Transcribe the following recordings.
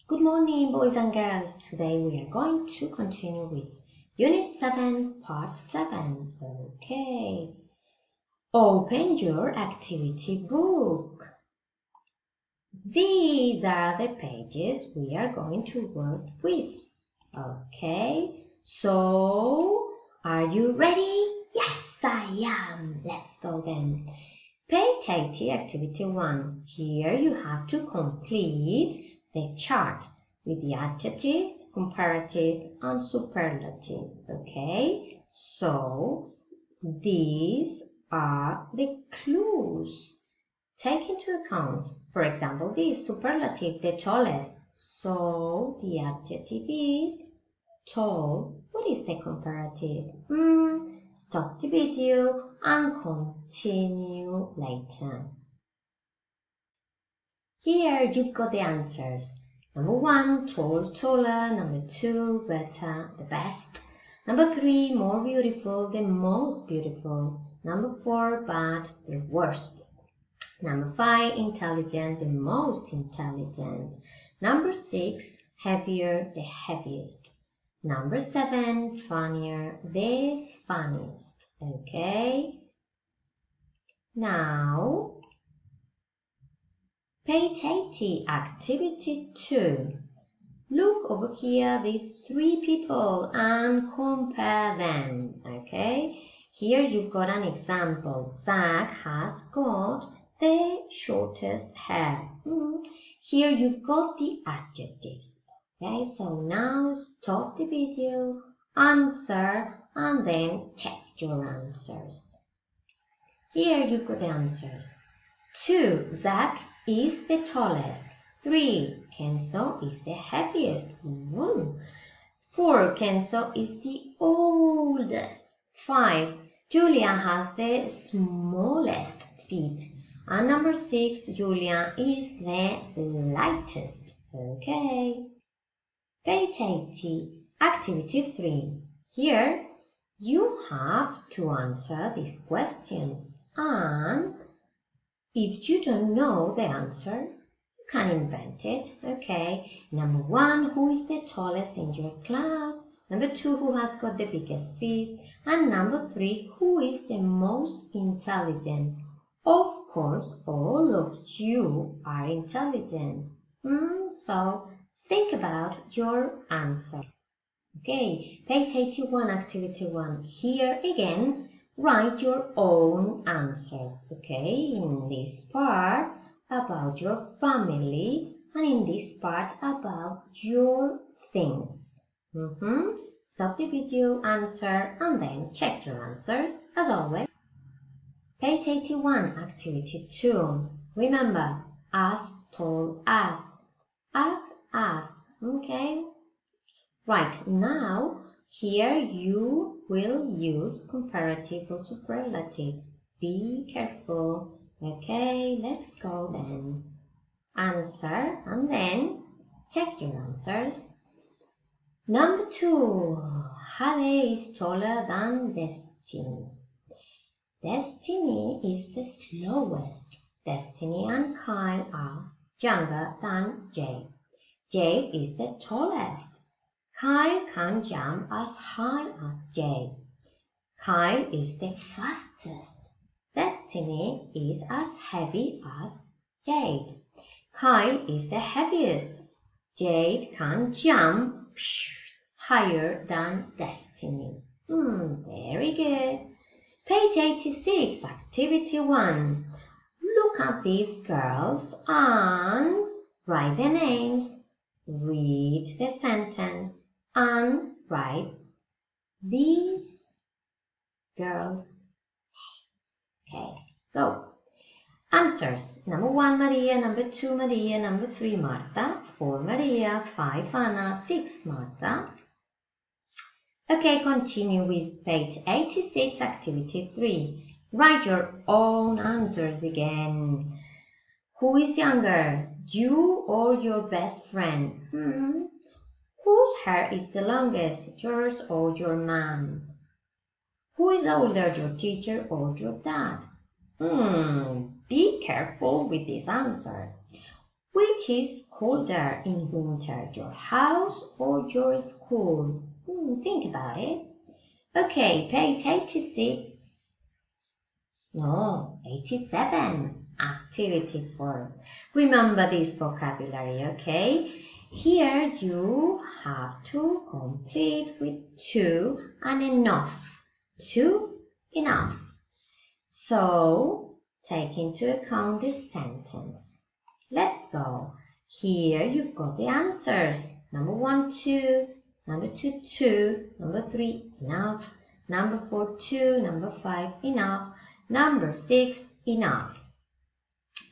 Good morning, boys and girls. Today we are going to continue with Unit 7, Part 7. Okay. Open your activity book. These are the pages we are going to work with. Okay. So, are you ready? Yes, I am. Let's go then. Page 80, Activity 1. Here you have to complete the chart with the adjective, comparative, and superlative. Okay, so these are the clues. Take into account, for example, this superlative, the tallest. So the adjective is tall. What is the comparative? Stop the video and continue later. Here you've got the answers. Number 1, tall, taller. Number 2, better, the best. Number 3, more beautiful, the most beautiful. Number 4, bad, the worst. Number 5, intelligent, the most intelligent. Number 6, heavier, the heaviest. Number 7, funnier, the funniest. Okay? Now, Page 80, Activity 2. Look over here, these 3 people and compare them, okay? Here you've got an example. Zach has got the shortest hair. Here you've got the adjectives, okay? So now stop the video, answer, and then check your answers. Here you've got the answers. 2. Zach is the tallest. 3. Kenzo is the heaviest. 4. Kenzo is the oldest. 5. Julia has the smallest feet. And number 6, Julia is the lightest. Okay. Page 80, Activity 3. Here you have to answer these questions, and if you don't know the answer, you can invent it. Okay. Number 1, who is the tallest in your class? Number 2, who has got the biggest feet? And number 3, who is the most intelligent? Of course, all of you are intelligent. So think about your answer. Okay. Page 81, Activity 1. Here again, write your own answers, okay? In this part about your family and in this part about your things. Stop the video, answer, and then check your answers as always. Page 81, Activity 2. Remember, as tall as, okay? Right, now here you will use comparative or superlative. Be careful. Okay, let's go then. Answer and then check your answers. Number 2. Hade is taller than Destiny. Destiny is the slowest. Destiny and Kyle are younger than Jade. Jade is the tallest. Kyle can jump as high as Jade. Kyle is the fastest. Destiny is as heavy as Jade. Kyle is the heaviest. Jade can jump higher than Destiny. Very good. Page 86, Activity 1. Look at these girls and write their names. Read the sentence and write these girls' names. Okay, go. Answers. Number 1, Maria. Number 2, Maria. Number 3, Marta. 4, Maria. 5, Anna. 6, Marta. Okay, continue with page 86, Activity 3. Write your own answers again. Who is younger, you or your best friend? Whose hair is the longest, yours or your mom? Who is older, your teacher or your dad? Be careful with this answer. Which is colder in winter, your house or your school? Think about it. Okay, page 86. No, 87. Activity 4. Remember this vocabulary, okay? Here you have to complete with to and enough. To, enough. So, take into account this sentence. Let's go. Here you've got the answers. Number 1, 2. Number 2, 2. Number 3, enough. Number 4, 2. Number 5, enough. Number 6, enough.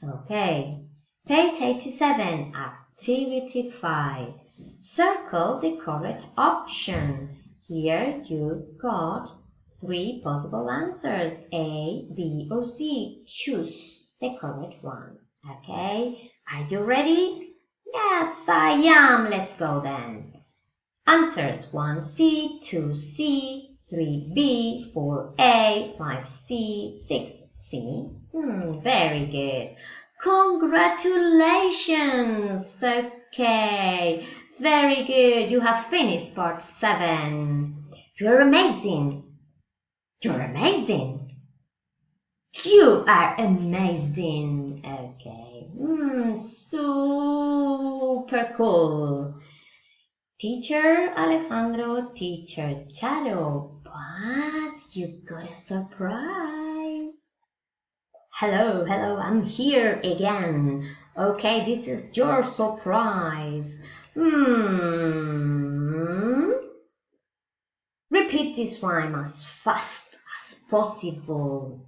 Okay. Page 87, Activity 5. Circle the correct option. Here you've got 3 possible answers, A, B, or C. Choose the correct one. Okay, are you ready? Yes, I am. Let's go then. Answers 1C, 2C, 3B, 4A, 5C, 6C. Very good. Congratulations. Okay, very good. You have finished part 7. You're amazing. You're amazing. You are amazing. Okay. Super cool. Teacher Alejandro, Teacher Chalo, but you got a surprise. Hello, I'm here again. Okay, this is your surprise. Repeat this rhyme as fast as possible.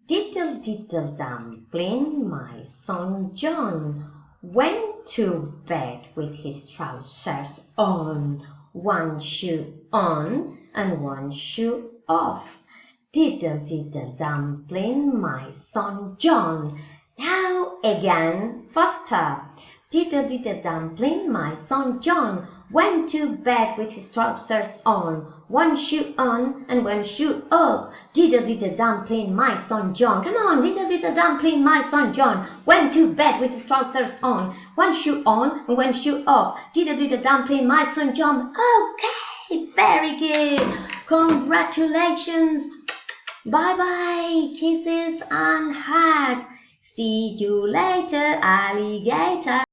Diddle diddle dumpling, my son John went to bed with his trousers on, one shoe on and one shoe off. Diddle diddle dumpling, my son John. Now again, faster. Diddle diddle dumpling, my son John went to bed with his trousers on, one shoe on and one shoe off. Diddle diddle dumpling, my son John. Come on, diddle diddle dumpling, my son John went to bed with his trousers on, one shoe on and one shoe off. Diddle diddle dumpling, my son John. Okay, very good. Congratulations. Bye-bye, kisses and hugs. See you later, alligator.